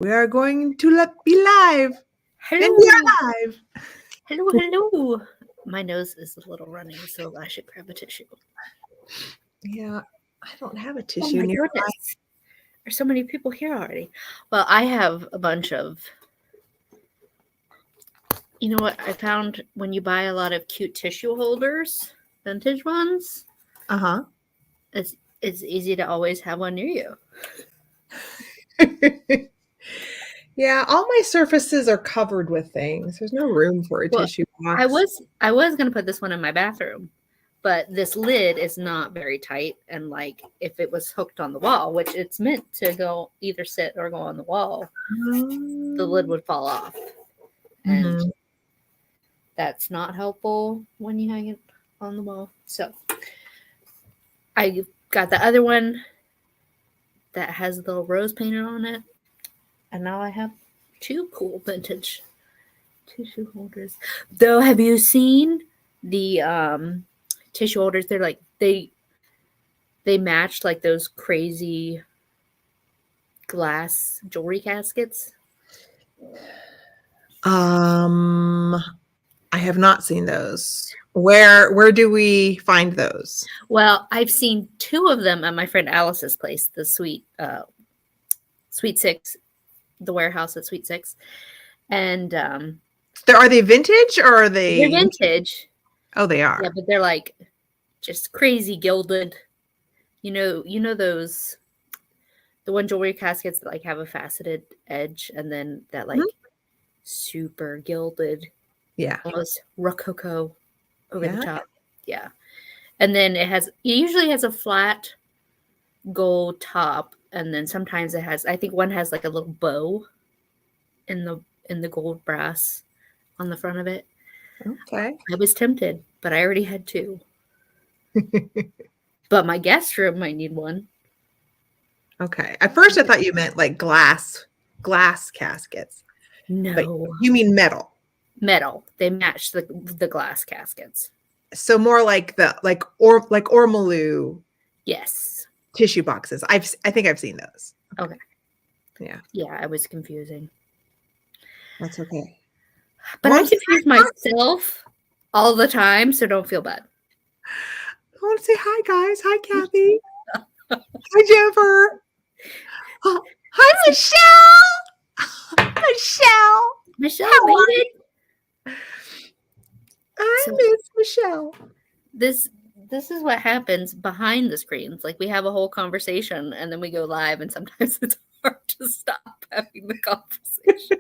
We are going to be live. And we Hello. are live. Hello. My nose is a little running, so I should grab a tissue. Yeah, I don't have a Oh tissue my nearby. goodness. There's so many people here already. Well, I have a bunch of. You know what? I found when you buy a lot of cute tissue holders, vintage ones, Uh-huh. it's easy to always have one near you. Yeah, all my surfaces are covered with things. There's no room for a Well, tissue I box. was gonna put this one in my bathroom, but this lid is not very tight, and like if it was hooked on the wall, which it's meant to go either sit or go on the wall, the lid would fall off, and Mhm. that's not helpful when you hang it on the wall. So I got the other one that has a little rose painted on it, and now I have two cool vintage tissue holders. Though, have you seen the tissue holders? They're like they match like those crazy glass jewelry caskets. I have not seen those. Where do we find those? Well, I've seen two of them at my friend Alice's place, the Sweet Six, the warehouse at Sweet Six, and Are they vintage or are they're they? vintage. Oh, they Yeah, are. but they're like just crazy gilded. You know those the one jewelry caskets that like have a faceted edge and then that like super gilded, Yeah. almost rococo over the Yeah. top. Yeah. And then it usually has a flat gold top, and then sometimes it has, I think one has like a little bow in the gold brass on the front of it. Okay. I was tempted, but I already had two. But my guest room might need one. Okay. At first I thought you meant like glass caskets. But No. you mean metal. Metal. They match the glass caskets. So more like like Ormolu Yes. tissue boxes. I think I've seen those. Okay. Yeah. Yeah, I was confusing. That's okay. But Well, I confuse myself all the time, so don't feel bad. I want to say hi, guys. Hi, Kathy. Hi, Jennifer. Oh, hi, Michelle. Michelle. Michelle How made are it. you? I So miss Michelle. this is what happens behind the screens. Like we have a whole conversation and then we go live, and sometimes it's hard to stop having the conversation.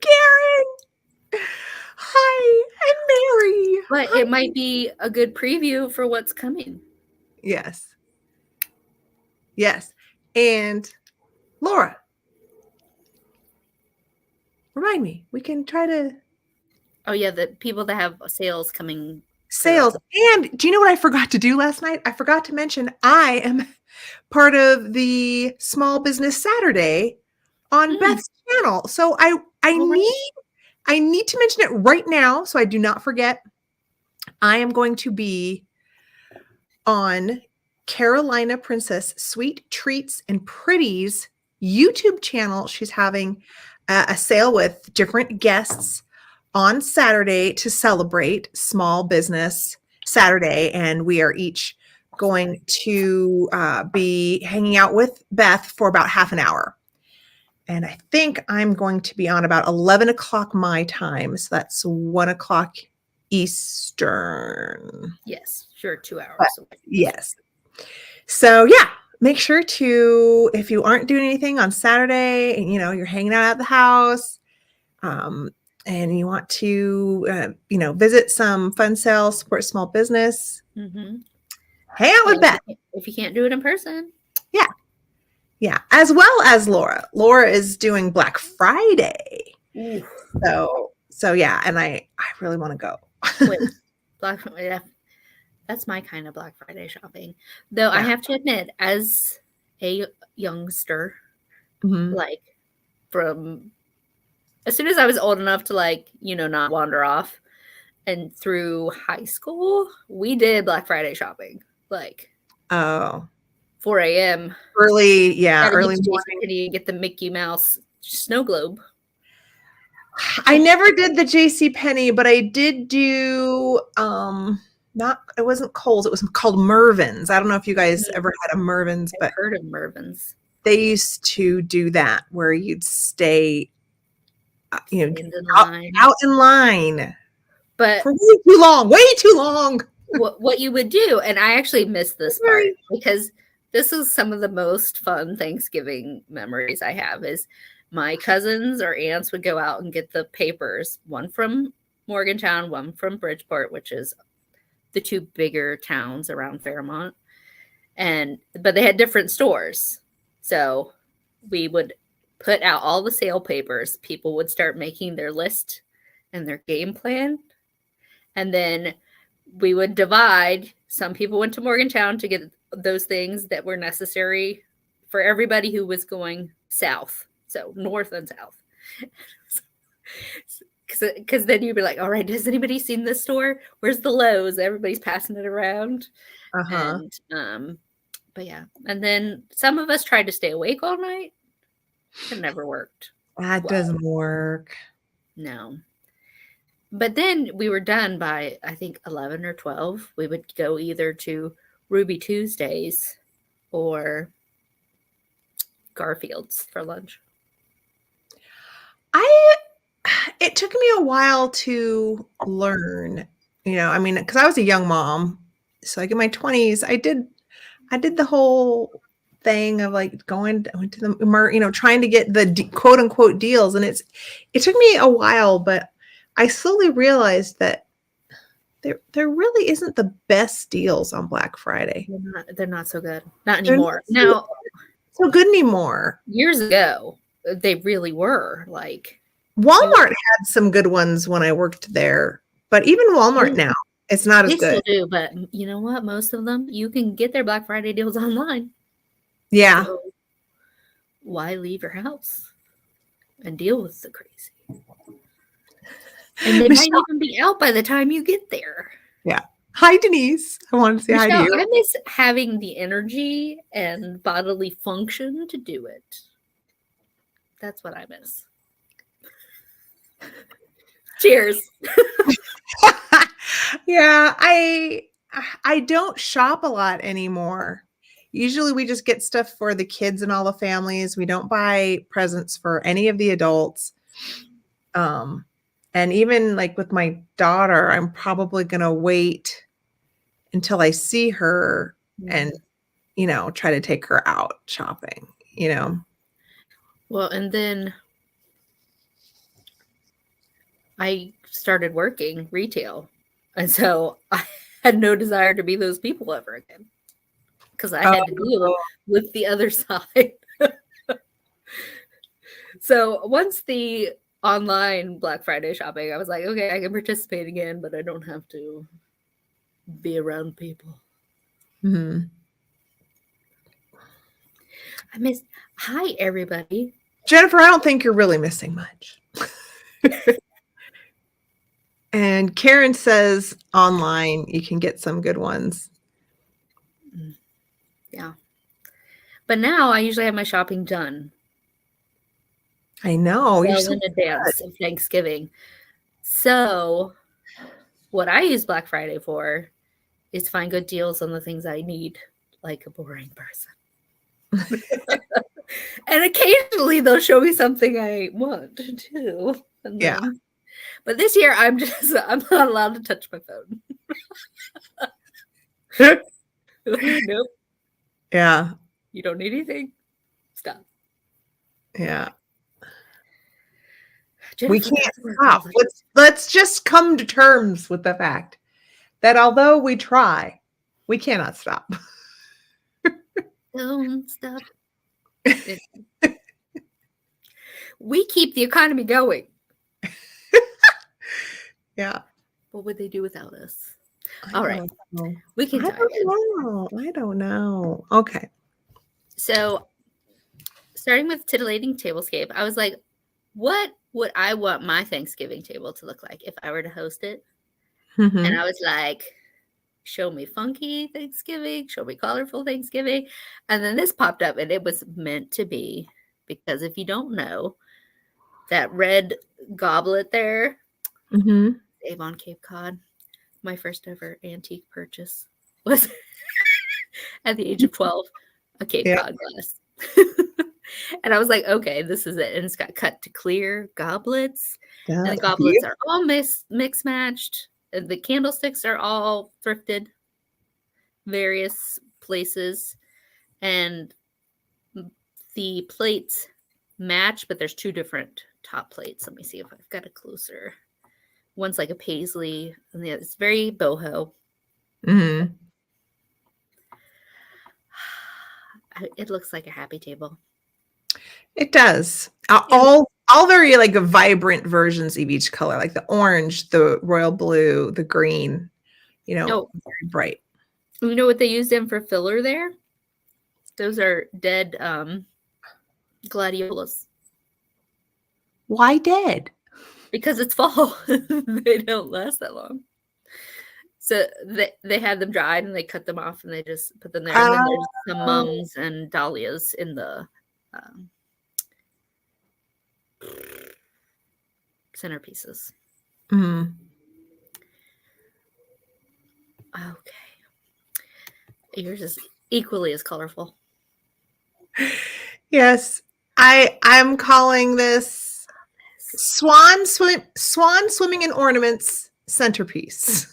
Karen. Hi, I'm Mary. But Hi. it might be a good preview for what's coming. Yes. Yes. And Laura, remind me, we can try to Oh yeah, the people that have sales coming sales. And do you know what I forgot to do last night? I forgot to mention I am part of the Small Business Saturday on Beth's channel. So I need to mention it right now so I do not forget. I am going to be on Carolina Princess Sweet Treats and Pretties YouTube channel. She's having a sale with different guests on Saturday to celebrate Small Business Saturday. And we are each going to be hanging out with Beth for about half an hour. And I think I'm going to be on about 11 o'clock my time. So that's 1 o'clock Eastern. Yes, sure, 2 hours. But, yes. So yeah, make sure to, if you aren't doing anything on Saturday and you're hanging out at the house, and you want to visit some fun sales, support small business, hang out with Beth. If you can't do it in person. Yeah, as well as Laura. Laura is doing Black Friday. Ooh. So yeah, and I really want to go. Wait, Black Friday. That's my kind of Black Friday shopping. Though I have to admit, as a youngster, like from as soon as I was old enough to not wander off, and through high school, we did Black Friday shopping. 4 a.m. Early Gotta get to morning. JCPenney and get the Mickey Mouse snow globe. I never did the JCPenney, but I did do it wasn't Kohl's, it was called Mervyn's. I don't know if you guys ever had a Mervyn's, I've but heard of Mervyn's. they used to do that where you'd stay out in line. But for way too long. What you would do, and I actually missed this part because this is some of the most fun Thanksgiving memories I have is my cousins or aunts would go out and get the papers, one from Morgantown, one from Bridgeport, which is the two bigger towns around Fairmont. But they had different stores. So we would put out all the sale papers. People would start making their list and their game plan. And then we would divide. Some people went to Morgantown to get those things that were necessary for everybody who was going south. So north and south. Because then you'd be like, all right, has anybody seen this store? Where's the Lowe's? Everybody's passing it around. And, but yeah. And then some of us tried to stay awake all night. It never worked. That doesn't work. No. But then we were done by, I think, 11 or 12. We would go either to Ruby Tuesdays or Garfield's for lunch. It took me a while to learn, because I was a young mom. So like in my 20s, I did the whole thing of like I went to the, trying to get the quote unquote deals. And it took me a while, but I slowly realized that there really isn't the best deals on Black Friday. They're not so good. Not anymore. Now, so good anymore. Years ago, they really were. Like Walmart had some good ones when I worked there, but even Walmart now, it's not as good. They still do, but you know what? Most of them, you can get their Black Friday deals online. Yeah. So why leave your house and deal with the crazy? And they might even be out by the time you get there. Yeah. Hi, Denise. I wanted to say hi to you. I miss having the energy and bodily function to do it. That's what I miss. Cheers. Yeah, I don't shop a lot anymore. Usually we just get stuff for the kids and all the families. We don't buy presents for any of the adults. And even like with my daughter, I'm probably going to wait until I see her and, try to take her out shopping, Well, and then I started working retail. And so I had no desire to be those people ever again because I had to deal with the other side. So once the online Black Friday shopping, I was like, okay, I can participate again, but I don't have to be around people. Mm-hmm. Hi, everybody. Jennifer, I don't think you're really missing much. And Karen says online you can get some good ones. Yeah. But now I usually have my shopping done. I know. Well, in advance of Thanksgiving. So what I use Black Friday for is find good deals on the things I need, like a boring person. And occasionally they'll show me something I want too. Yeah. But this year I'm not allowed to touch my phone. Nope. Yeah. You don't need anything. Stop. Yeah. Jennifer, we can't stop. Let's just come to terms with the fact that although we try, we cannot stop. Don't stop. We keep the economy going. Yeah. What would they do without us? All right. We can dive in. I don't know. Okay. So starting with titillating tablescape, I was like, what would I want my Thanksgiving table to look like if I were to host it? Mm-hmm. And I was like, show me funky Thanksgiving, show me colorful Thanksgiving. And then this popped up, and it was meant to be, because if you don't know, that red goblet there, Avon Cape Cod, my first ever antique purchase was at the age of 12, a Cape Cod glass. And I was like, okay, this is it. And it's got cut to clear goblets. And the goblets are all mix matched. The candlesticks are all thrifted, various places. And the plates match, but there's two different top plates. Let me see if I've got a closer. One's like a paisley, and the other's very boho. It looks like a happy table. It does. All very like vibrant versions of each color, like the orange, the royal blue, the green, very bright. You know what they used in for filler there? Those are dead gladiolas. Why dead? Because it's fall. They don't last that long. So they had them dried and they cut them off and they just put them there. And then there's some mums and dahlias in the centerpieces. Okay. Yours is equally as colorful. Yes. I'm calling this swan swimming in ornaments centerpiece.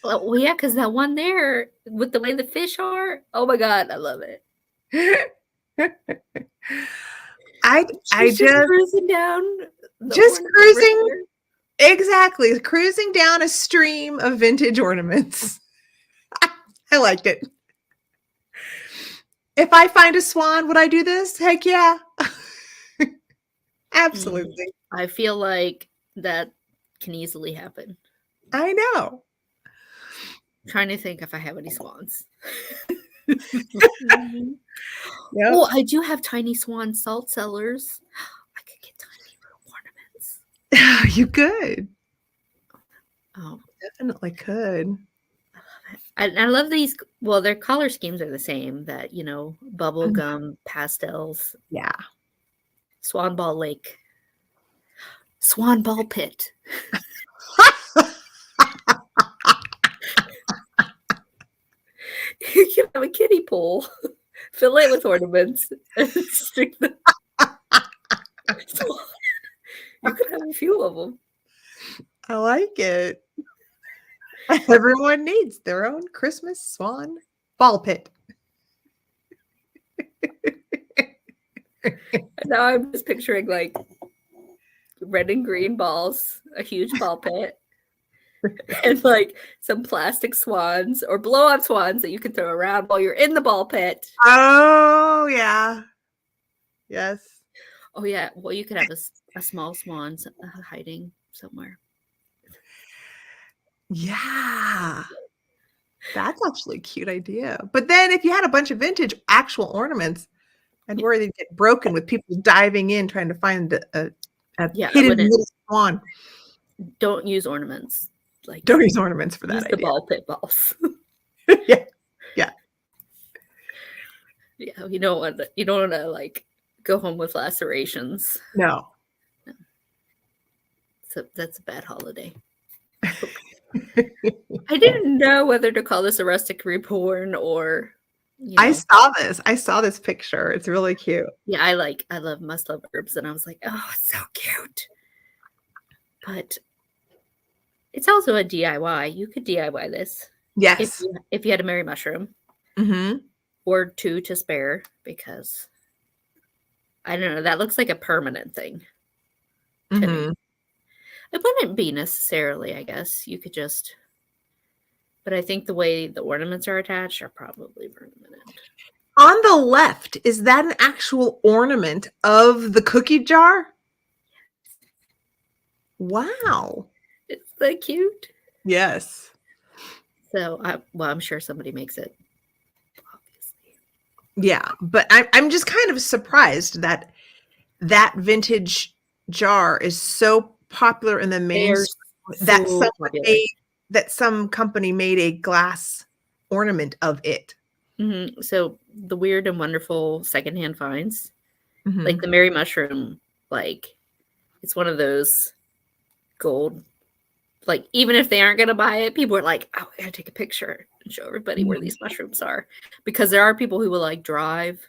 Well, yeah, because that one there with the way the fish are, oh my God, I love it. I just cruising down, cruising down a stream of vintage ornaments. I liked it. If I find a swan, would I do this? Heck yeah. Absolutely. I feel like that can easily happen. I know. I'm trying to think if I have any swans. Yep. Oh, I do have tiny swan salt cellars. I could get tiny ornaments. You could. Oh, definitely could. I love these. Well, their color schemes are the same. That bubble gum pastels. Yeah. Swan Ball Lake. Swan Ball Pit. You can have a kiddie pool, fill it with ornaments, and stick them. You could have a few of them. I like it. Everyone needs their own Christmas swan ball pit. Now I'm just picturing like red and green balls, a huge ball pit, and like some plastic swans or blow up swans that you can throw around while you're in the ball pit. Oh, yeah. Yes. Oh, yeah. Well, you could have a small swan hiding somewhere. Yeah. That's actually a cute idea. But then if you had a bunch of vintage actual ornaments, I'd worry they'd get broken with people diving in trying to find a hidden little swan. Don't use ornaments. Don't use ornaments for that. Use the ball pit balls. Yeah. You don't want to like go home with lacerations. No. So that's a bad holiday. I didn't know whether to call this a rustic reborn or. I saw this picture. It's really cute. Yeah, I must love herbs, and I was like, oh, it's so cute. But it's also a DIY. You could DIY this. Yes. If you had a Merry Mushroom. Mm-hmm. Or two to spare, because I don't know, that looks like a permanent thing to me. It wouldn't be necessarily, I guess. You could just, but I think the way the ornaments are attached are probably permanent. On the left, is that an actual ornament of the cookie jar? Wow. It's so cute. Yes. So, I'm sure somebody makes it. Yeah, but I'm just kind of surprised that vintage jar is so popular in the mainstream that some company made a glass ornament of it. So the weird and wonderful secondhand finds, like Mhm. the Mary Mushroom, like it's one of those gold. Like even if they aren't going to buy it, people are like, "Oh, I gotta take a picture and show everybody where these mushrooms are," because there are people who will like drive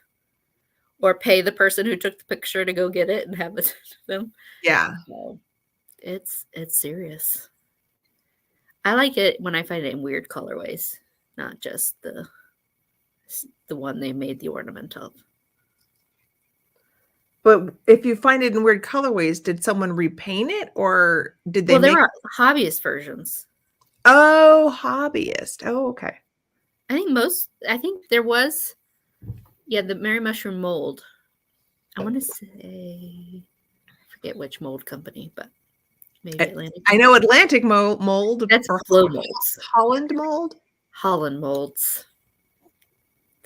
or pay the person who took the picture to go get it and have it to them. Yeah. So it's serious. I like it when I find it in weird colorways, not just the one they made the ornament of. But if you find it in weird colorways, did someone repaint it or did they Well, there make are hobbyist versions. Oh, hobbyist. Oh, okay. I think there was, the Mary Mushroom mold. I want to say, I forget which mold company, but maybe Atlantic. I know Atlantic mold. That's or Flow molds. Holland mold. Holland molds.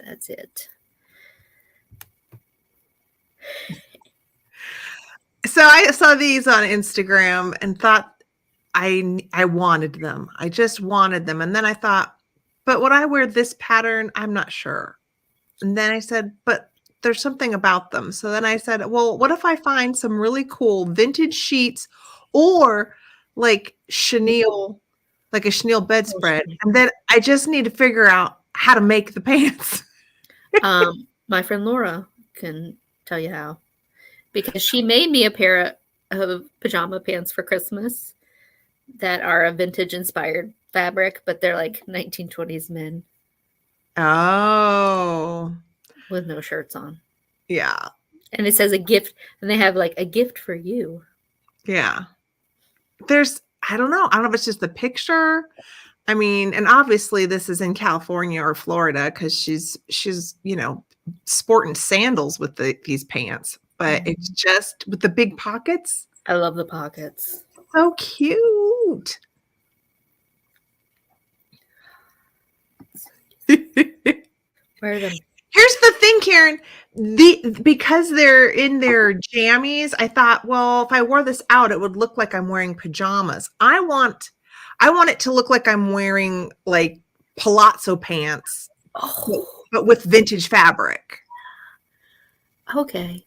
That's it. So I saw these on Instagram and thought I wanted them. I just wanted them. And then I thought, but would I wear this pattern? I'm not sure. And then I said, but there's something about them. So then I said, well, what if I find some really cool vintage sheets or like chenille, like a chenille bedspread? And then I just need to figure out how to make the pants. My friend Laura can tell you how, because she made me a pair of pajama pants for Christmas that are a vintage inspired fabric, but they're like 1920s men. Oh, with no shirts on. Yeah. And it says a gift, and they have like a gift for you. Yeah. I don't know if it's just the picture. I mean, and obviously this is in California or Florida because she's sporting sandals with these pants, but it's just with the big pockets. I love the pockets. So cute. Wear them. Here's the thing, Karen. Because they're in their jammies, I thought, well, if I wore this out, it would look like I'm wearing pajamas. I want it to look like I'm wearing like palazzo pants, but with vintage fabric. Okay.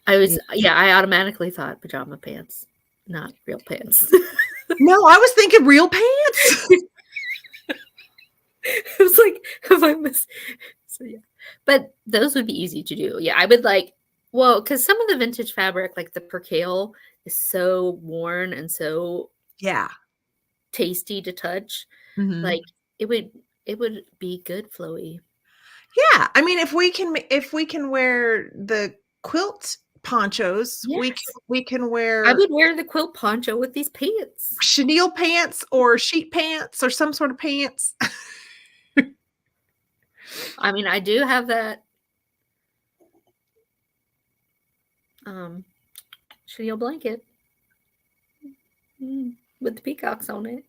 I automatically thought pajama pants, not real pants. No, I was thinking real pants. It was like, if I miss. So yeah, but those would be easy to do. Yeah, I would because some of the vintage fabric, like the percale, is so worn and so tasty to touch. Mm-hmm. Like it would be good flowy. Yeah, I mean, if we can wear the quilt ponchos, yes. we can wear. I would wear the quilt poncho with these pants, chenille pants or sheet pants or some sort of pants. I mean, I do have that chenille blanket with the peacocks on it.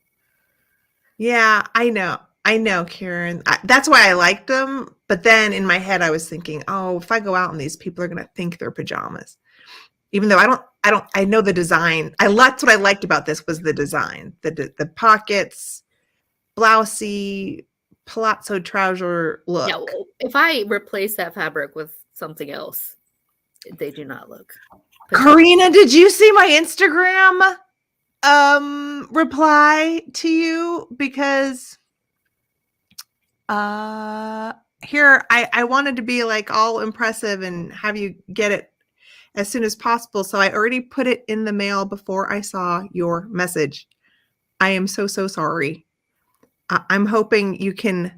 Yeah, I know, Karen. That's why I liked them. But then in my head, I was thinking, oh, if I go out and these people are going to think they're pajamas, even though I know the design. That's what I liked about this was the design, the pockets, blousey, palazzo trouser look. Yeah, if I replace that fabric with something else, they do not look. Karina, did you see my Instagram reply to you? Because here I wanted to be like all impressive and have you get it as soon as possible. So I already put it in the mail before I saw your message. I am so sorry. I'm hoping you can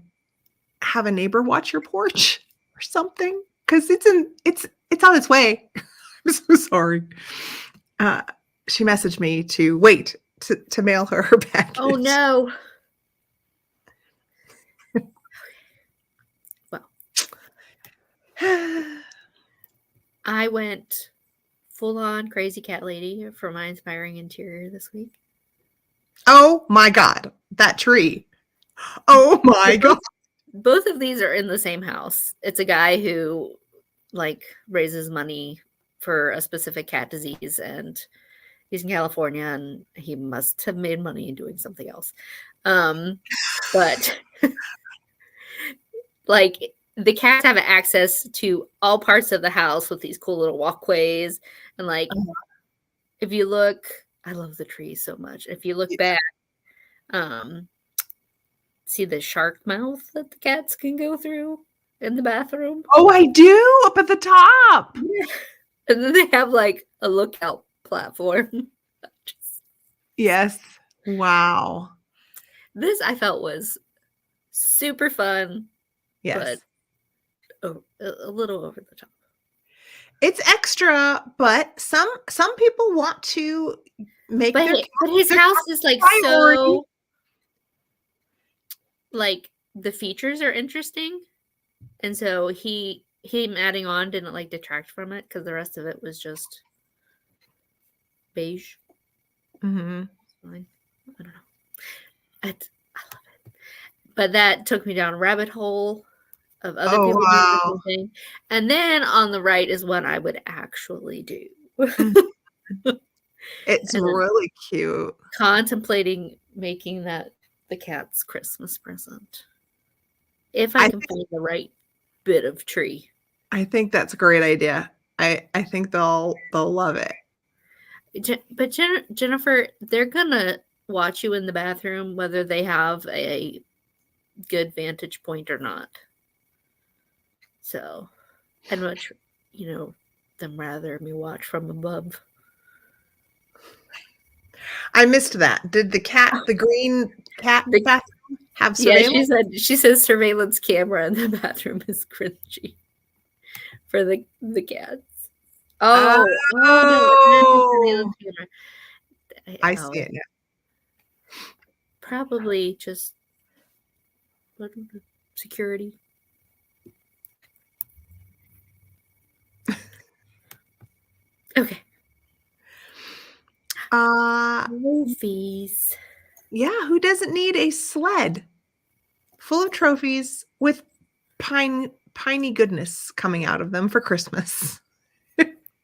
have a neighbor watch your porch or something because it's on its way. I'm so sorry. She messaged me to wait to mail her package. Oh no. Well, I went full on crazy cat lady for my inspiring interior this week. Oh my God, that tree. Oh my God. Both of these are in the same house. It's a guy who raises money for a specific cat disease, and He's in California, and he must have made money doing something else. But like the cats have access to all parts of the house with these cool little walkways. And like, if you look, I love the trees so much. If you look back, see the shark mouth that the cats can go through in the bathroom? Oh, I do, up at the top. And then they have like a lookout platform. Yes. Wow. This I felt was super fun, Yes. but a little over the top. It's extra, but some people want to make But his house is like priority. so, like the features are interesting, and so him adding on didn't like detract from it because the rest of it was just beige. Mm-hmm. I don't know. I love it, but that took me down a rabbit hole of other people doing something. And then on the right is what I would actually do. It's really cute. Contemplating making that the cat's Christmas present. If I can find the right bit of tree. I think that's a great idea. I think they'll love it. But Jennifer, they're gonna watch you in the bathroom whether they have a good vantage point or not. So I'd much, them rather me watch from above. I missed that. Did the green cat bathroom have surveillance? Yeah, she says surveillance camera in the bathroom is cringy for the cats. Oh no, I see it now. Probably just security. Okay. Movies. Yeah, who doesn't need a sled full of trophies with piney goodness coming out of them for Christmas?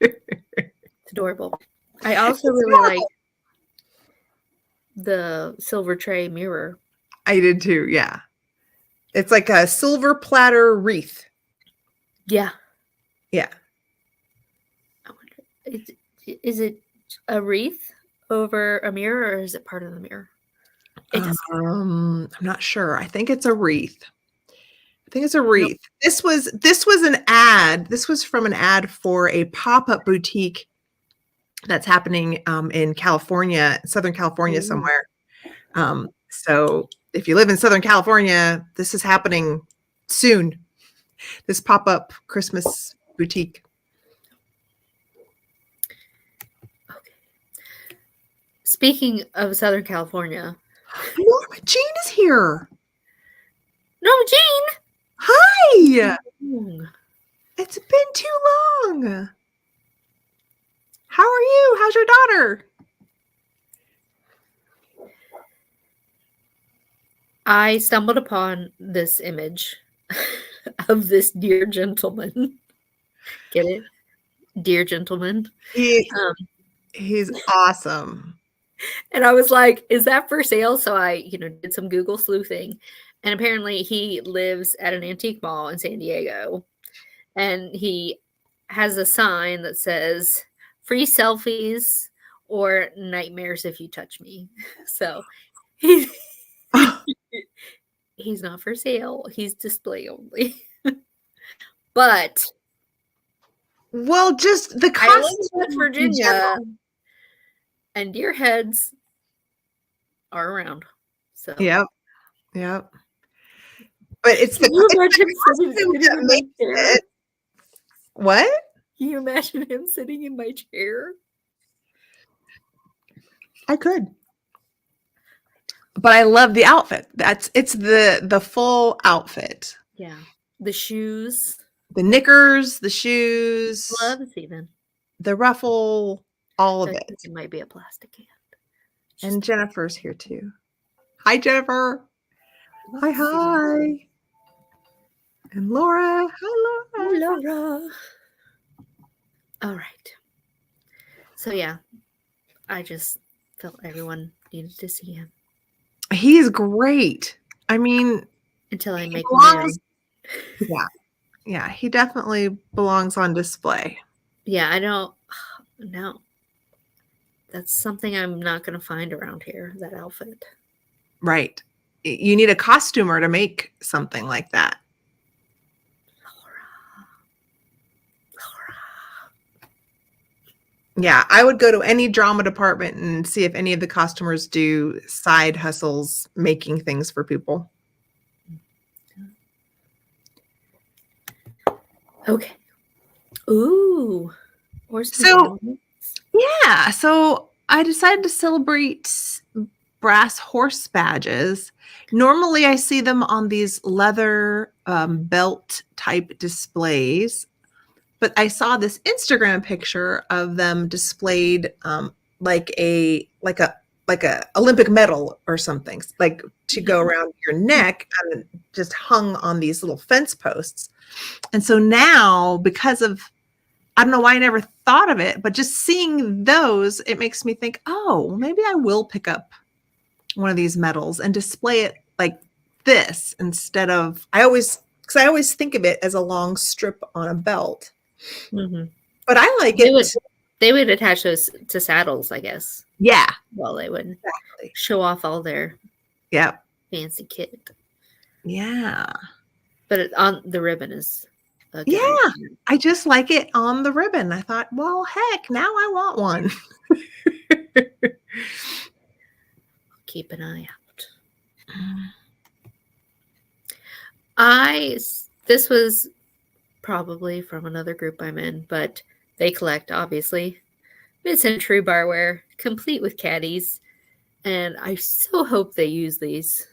It's adorable. I also really like the silver tray mirror. I did too, yeah. It's like a silver platter wreath. Yeah. Yeah. I wonder, is it a wreath over a mirror, or is it part of the mirror? I'm not sure. I think it's a wreath. This was an ad. This was from an ad for a pop-up boutique that's happening in California, Southern California somewhere. So if you live in Southern California, this is happening soon. This pop-up Christmas boutique. Okay. Speaking of Southern California, Norma Jean is here. Norma Jean! Hi! It's been too long. How are you? How's your daughter? I stumbled upon this image of this dear gentleman. Get it? Dear gentleman. He's awesome. And I was like, is that for sale? So I, did some Google sleuthing. And apparently he lives at an antique mall in San Diego. And he has a sign that says, free selfies or nightmares if you touch me. So he's not for sale. He's display only. But well, just the I live in West Virginia, and deer heads are around. So yep. But it's the costume that makes it. What? Can you imagine him sitting in my chair? I could. But I love the outfit. It's the full outfit. Yeah. The shoes. The knickers, the shoes. Gloves even. The ruffle, all of it. It might be a plastic hand. And Jennifer's here too. Hi, Jennifer. Hi. And Laura. Hi, Laura. All right. So yeah, I just felt everyone needed to see him He's great. I mean, until I he make belongs. Mary. Yeah, yeah, he definitely belongs on display. Yeah, I don't. No, that's something I'm not going to find around here. That outfit. Right. You need a costumer to make something like that. Laura, Laura. Yeah, I would go to any drama department and see if any of the costumers do side hustles making things for people. Okay. Ooh, horse So, pajamas. yeah, so I decided to celebrate brass horse badges. Normally, I see them on these leather belt type displays, but I saw this Instagram picture of them displayed like a like a Olympic medal or something, like to go around your neck and just hung on these little fence posts. And so now, because of I don't know why I never thought of it, but just seeing those, it makes me think, oh, maybe I will pick up one of these medals and display it like this instead of because I always think of it as a long strip on a belt. Mm-hmm. But I like They it. would they would attach those to saddles, I guess. Yeah, Well, they would exactly. show off all their Yep. fancy kit. Yeah. But on the ribbon is a good Yeah. idea. I just like it on the ribbon. I thought, well, heck, now I want one. Keep an eye out. Mm. This was probably from another group I'm in, but they collect obviously mid-century barware, complete with caddies, and I so hope they use these,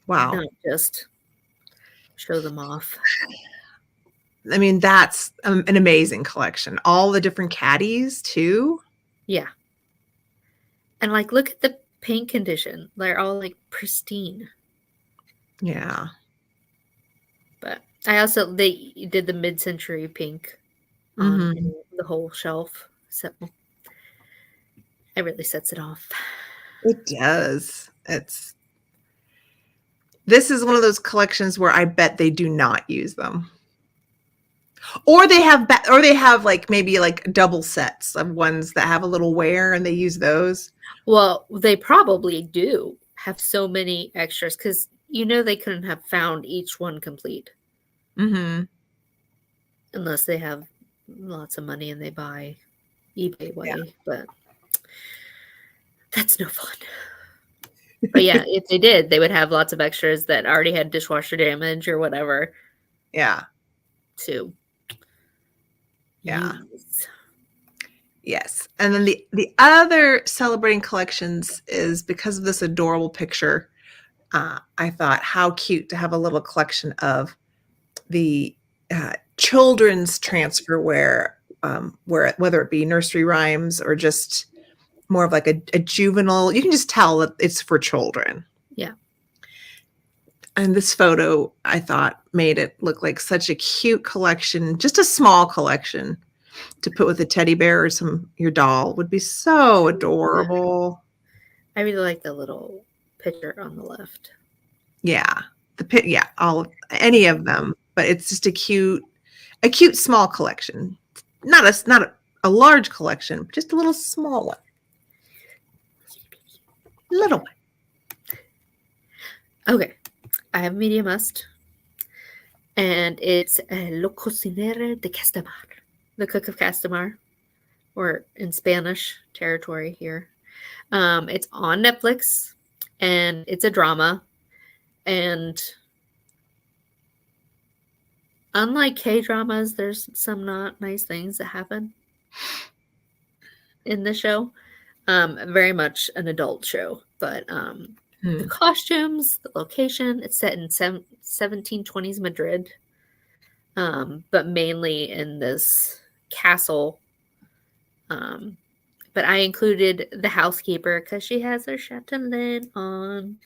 Wow. not just show them off. I mean, that's an amazing collection. All the different caddies, too. Yeah, and like look at the paint condition; they're all like pristine. Yeah. But I also they did the mid-century pink on Mm-hmm. the whole shelf, so it really sets it off. It does. This is one of those collections where I bet they do not use them. Or they have like maybe like double sets of ones that have a little wear and they use those. Well, they probably do have so many extras because they couldn't have found each one complete Mm-hmm. unless they have lots of money and they buy eBay way. But that's no fun. But yeah, if they did, they would have lots of extras that already had dishwasher damage or whatever Yeah. to Yeah. use. Yes. And then the other celebrating collections is because of this adorable picture. I thought how cute to have a little collection of the children's transfer wear, where whether it be nursery rhymes or just more of like a juvenile. You can just tell that it's for children. Yeah. And this photo, I thought, made it look like such a cute collection, just a small collection to put with a teddy bear or your doll would be so adorable. I really like the little picture on the left. Yeah. Any of them, but it's just a cute small collection. Not a large collection, but just a little small one. Little one. Okay. I have a medium must. And it's Le Cocinero de Castamar. The Cook of Castamar. Or in Spanish territory here. It's on Netflix. And it's a drama. And unlike K-dramas, there's some not nice things that happen in the show. Very much an adult show. But the costumes, the location, it's set in 1720s Madrid. But mainly in this castle. But I included the housekeeper because she has her chatelaine on.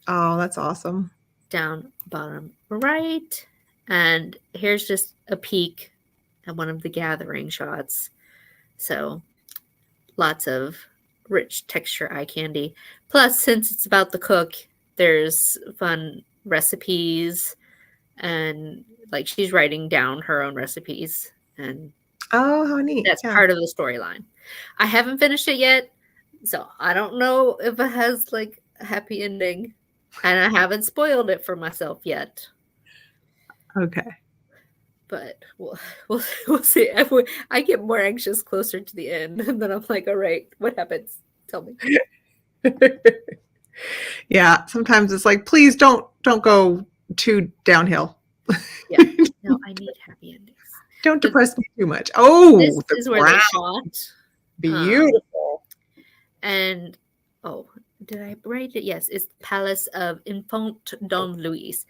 Oh, that's awesome. Down bottom right. And here's just a peek at one of the gathering shots. So lots of rich texture eye candy. Plus, since it's about the cook, there's fun recipes, and like she's writing down her own recipes, and Oh, how neat. that's Yeah. part of the storyline. I haven't finished it yet, so I don't know if it has like a happy ending, and I haven't spoiled it for myself yet. Okay. But we'll see. I get more anxious closer to the end, and then I'm like, all right, what happens? Tell me. Yeah, sometimes it's like, please don't go too downhill. Yeah, no, I need happy endings. Don't depress me too much. Oh, This the is where they ground. shot. Beautiful. And did I write it? Yes, it's the Palace of Infant Don Luis.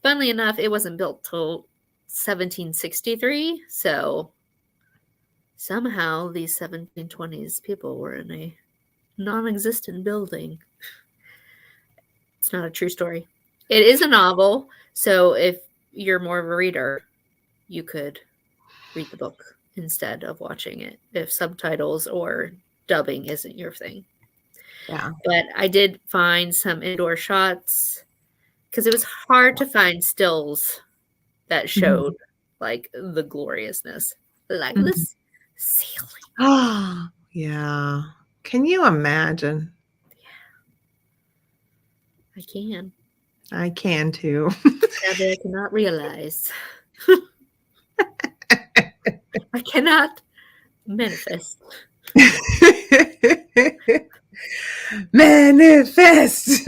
Funnily enough, it wasn't built till 1763, so somehow these 1720s people were in a non-existent building. It's not a true story. It is a novel, so if you're more of a reader, you could read the book instead of watching it if subtitles or dubbing isn't your thing. Yeah. But I did find some indoor shots because it was hard to find stills that showed like the gloriousness, like this ceiling. Oh, yeah. Can you imagine? I can. I can too. Sadly, I cannot realize. I cannot manifest. Manifest. Manifest.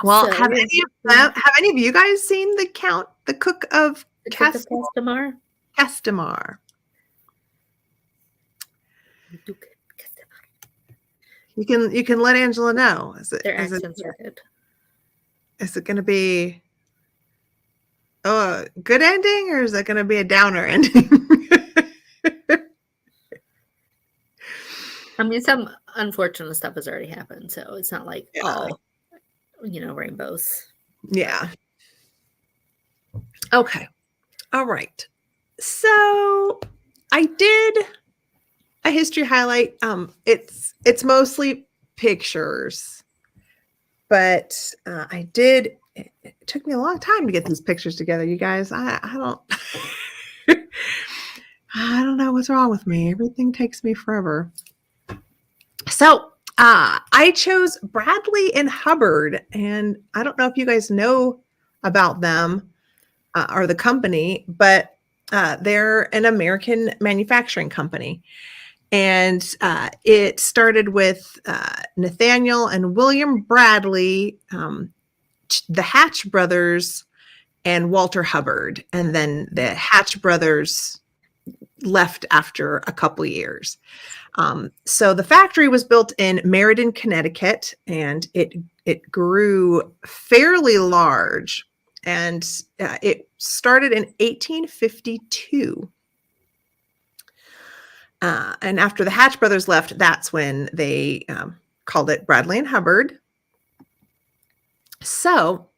Well, So, have any of you guys seen the Cook of the Cook of Castamar? Castamar? You can let Angela know. Their accents are good. Is it going to be a good ending, or is it going to be a downer ending? I mean, some unfortunate stuff has already happened, so it's not like all, rainbows. Yeah. Okay. All right. So I did a history highlight. It's mostly pictures, but it took me a long time to get these pictures together, you guys. I don't I don't know what's wrong with me. Everything takes me forever. So I chose Bradley and Hubbard, and I don't know if you guys know about them or the company, but they're an American manufacturing company. And it started with Nathaniel and William Bradley, the Hatch brothers, and Walter Hubbard. And then the Hatch brothers left after a couple years. So the factory was built in Meriden, Connecticut, and it grew fairly large. And it started in 1852. And after the Hatch brothers left, that's when they called it Bradley and Hubbard. So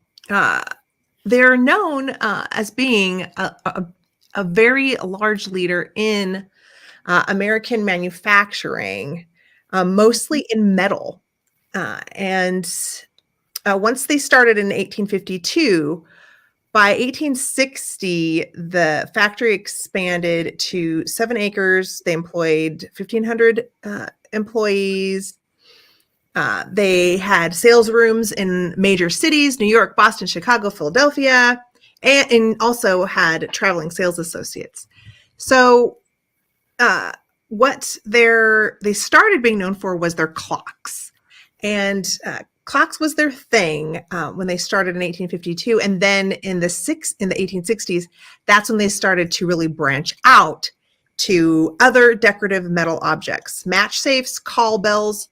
they're known as being a very large leader in American manufacturing, mostly in metal. And once they started in 1852, by 1860, the factory expanded to 7 acres. They employed 1,500 employees. They had sales rooms in major cities, New York, Boston, Chicago, Philadelphia, and also had traveling sales associates. So what they started being known for was their clocks. And clocks was their thing when they started in 1852. And then in the 1860s, that's when they started to really branch out to other decorative metal objects: match safes, call bells,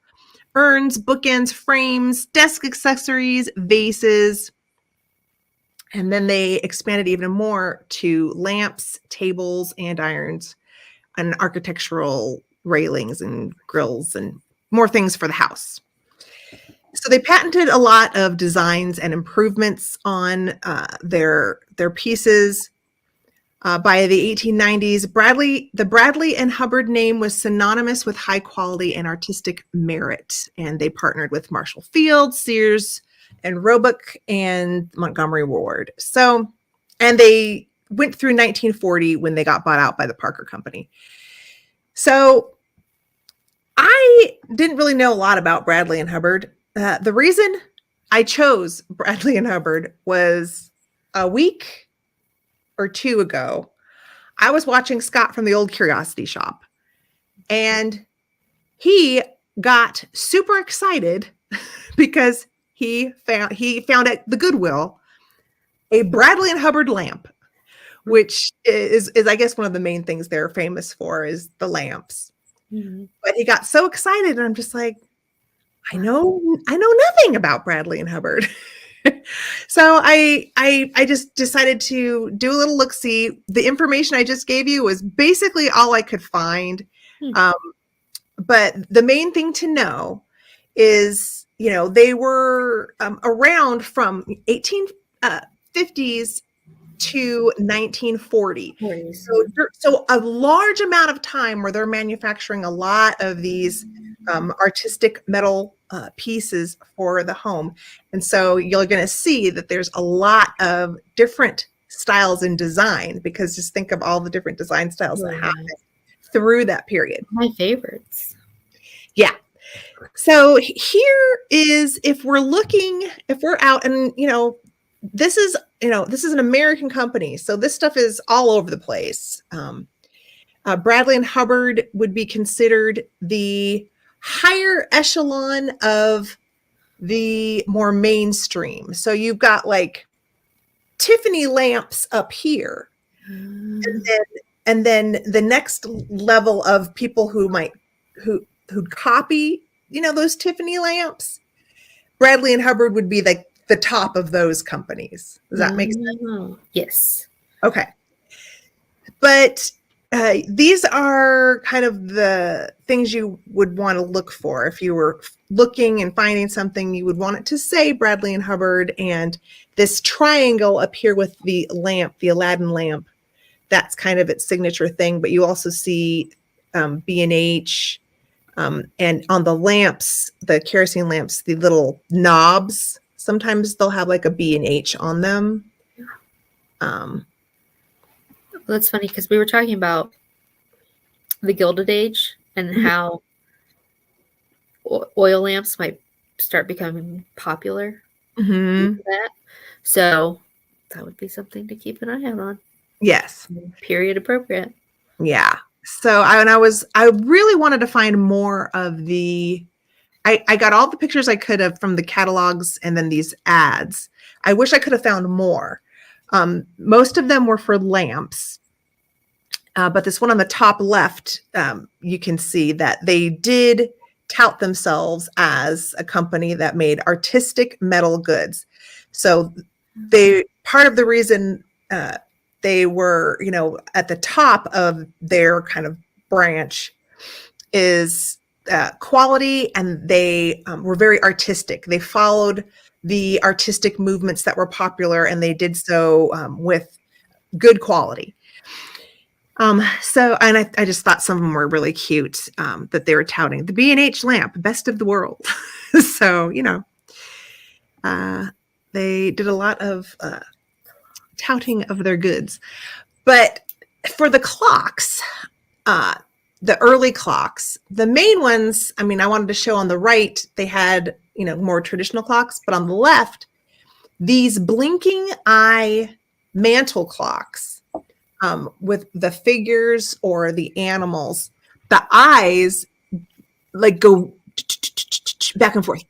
urns, bookends, frames, desk accessories, vases. And then they expanded even more to lamps, tables, andirons, and architectural railings and grills and more things for the house. So they patented a lot of designs and improvements on their pieces. By the 1890s, the Bradley and Hubbard name was synonymous with high quality and artistic merit, and they partnered with Marshall Field, Sears, and Roebuck, and Montgomery Ward. So, and they went through 1940 when they got bought out by the Parker Company. So, I didn't really know a lot about Bradley and Hubbard. The reason I chose Bradley and Hubbard was a week or two ago. I was watching Scott from the Old Curiosity Shop, and he got super excited because he found at the Goodwill a Bradley and Hubbard lamp, which is I guess one of the main things they're famous for is the lamps. Mm-hmm. But he got so excited, and I'm just like, I know nothing about Bradley and Hubbard. So I just decided to do a little look-see. The information I just gave you was basically all I could find. But the main thing to know is, they were around from 1850s to 1940. So a large amount of time where they're manufacturing a lot of these artistic metal pieces for the home. And so you're going to see that there's a lot of different styles in design, because just think of all the different design styles that happened through that period. My favorites. Yeah. So here is, if we're out and, this is an American company. So this stuff is all over the place. Bradley and Hubbard would be considered the higher echelon of the more mainstream. So you've got like Tiffany lamps up here. And then the next level of people who'd copy, those Tiffany lamps, Bradley and Hubbard would be like the top of those companies. Does that make sense? Yes. Okay. But these are kind of the things you would want to look for. If you were looking and finding something, you would want it to say Bradley and Hubbard, and this triangle up here with the lamp, the Aladdin lamp, that's kind of its signature thing. But you also see B&H, and on the lamps, the kerosene lamps, the little knobs, sometimes they'll have like a B&H on them. That's funny, because we were talking about the Gilded Age and how oil lamps might start becoming popular. That. So that would be something to keep an eye out on. Yes. Period appropriate. Yeah. So I really wanted to find more of I got all the pictures I could have from the catalogs and then these ads. I wish I could have found more. Most of them were for lamps. But this one on the top left, you can see that they did tout themselves as a company that made artistic metal goods. So part of the reason they were, at the top of their kind of branch is quality, and they were very artistic. They followed the artistic movements that were popular, and they did so with good quality. And I just thought some of them were really cute, that they were touting the B&H lamp, best of the world. So, they did a lot of touting of their goods. But for the clocks, the early clocks, the main ones, I wanted to show on the right, they had, more traditional clocks, but on the left, these blinking eye mantle clocks, with the figures or the animals, the eyes like go back and forth.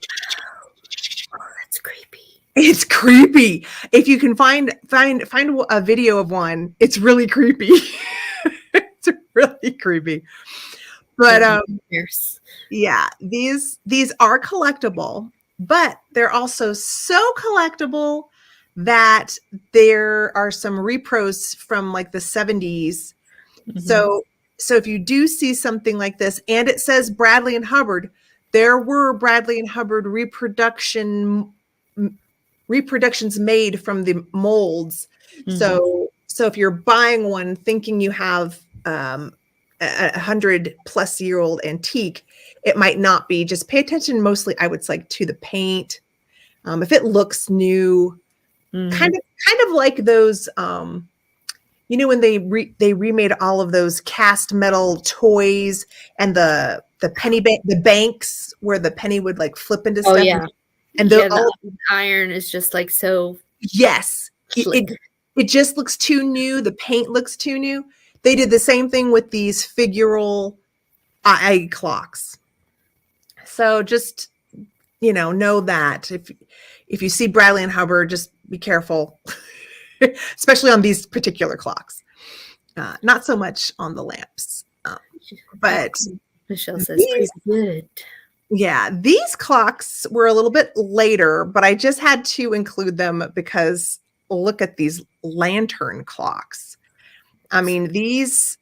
Oh, that's creepy. It's creepy. If you can find a video of one, it's really creepy. It's really creepy. But yeah, these are collectible, but they're also so collectible that there are some repros from like the 70s. So if you do see something like this and it says Bradley and Hubbard, there were Bradley and Hubbard reproductions made from the molds. So if you're buying one thinking you have a 100+ year old antique, it might not be. Just pay attention mostly, I would say, to the paint. If it looks new, kind of like those, when they remade all of those cast metal toys and the the banks where the penny would like flip into stuff. Yeah. And the iron is just like so. Yes. It just looks too new. The paint looks too new. They did the same thing with these figural eye clocks. So just, know that if you see Bradley and Hubbard, just be careful, especially on these particular clocks. Not so much on the lamps. But Michelle says pretty good. Yeah, these clocks were a little bit later, but I just had to include them because look at these lantern clocks. I mean, these,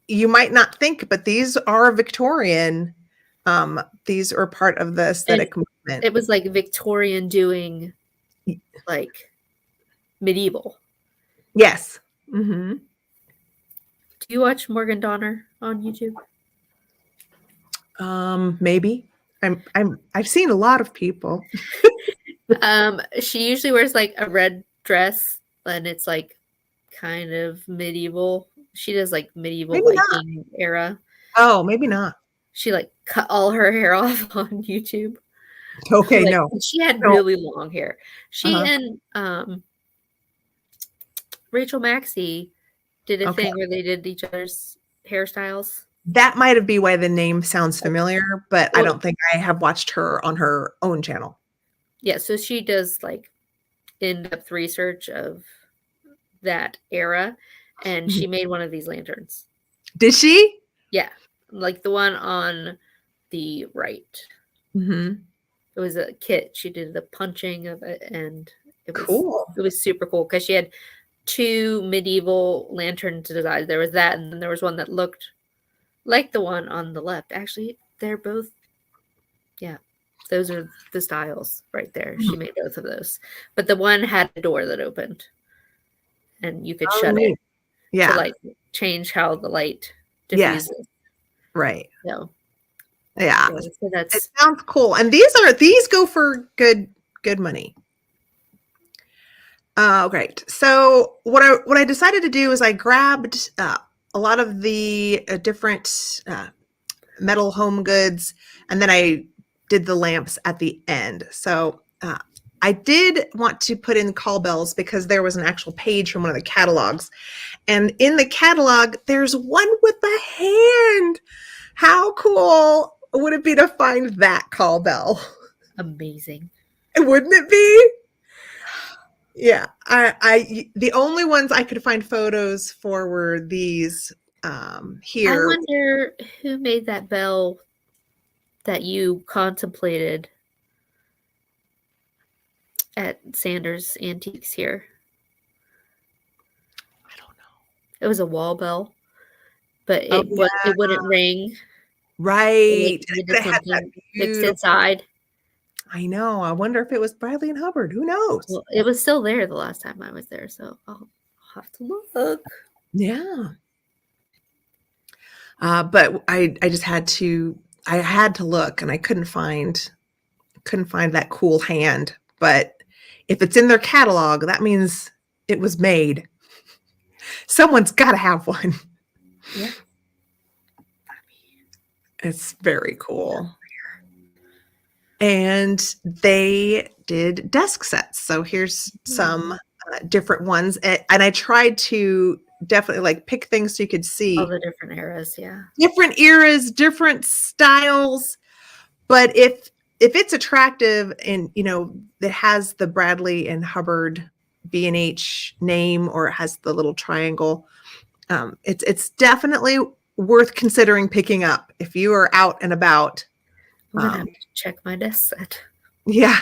you might not think, but these are Victorian. These are part of the aesthetic movement. It was like Victorian doing like medieval. Yes. Mm-hmm. Do you watch Morgan Donner on YouTube? Maybe. I've seen a lot of people. She usually wears like a red dress and it's like kind of medieval. She does like medieval Viking era. Oh, maybe not. She like cut all her hair off on YouTube. Okay, like, no. She had really long hair. She and Rachel Maxey did a thing where they did each other's hairstyles. That might be why the name sounds familiar, but I don't think I have watched her on her own channel. Yeah, so she does like in-depth research of that era, and she made one of these lanterns. Did she? Yeah, like the one on the right. Mm-hmm. It was a kit. She did the punching of it, and it was cool. It was super cool because she had 2 medieval lantern designs. There was that, and then there was one that looked like the one on the left. Actually, they're both, those are the styles right there. She made both of those. But the one had a door that opened, and you could shut it to like change how the light diffuses. Yes. Right. So, yeah. So it sounds cool. And these go for good money. Great. So what I decided to do is I grabbed a lot of the different metal home goods, and then I did the lamps at the end. So I did want to put in call bells because there was an actual page from one of the catalogs. And in the catalog, there's one with a hand. How cool would it be to find that call bell? Amazing. Wouldn't it be? Yeah, I the only ones I could find photos for were these here. I wonder who made that bell that you contemplated at Sanders Antiques here. I don't know. It was a wall bell, but it wouldn't ring. Right. It had that fixed inside. I know. I wonder if it was Bradley and Hubbard. Who knows? Well, it was still there the last time I was there, so I'll have to look. Yeah. But I just had to look, and I couldn't find that cool hand. But if it's in their catalog, that means it was made. Someone's got to have one. Yeah. It's very cool. And they did desk sets. So here's some different ones. And I tried to definitely like pick things so you could see all the different eras. Yeah. Different eras, different styles. But if it's attractive and, it has the Bradley and Hubbard B&H name, or it has the little triangle, it's definitely worth considering picking up if you are out and about. I'm gonna have to check my desk set. Yeah.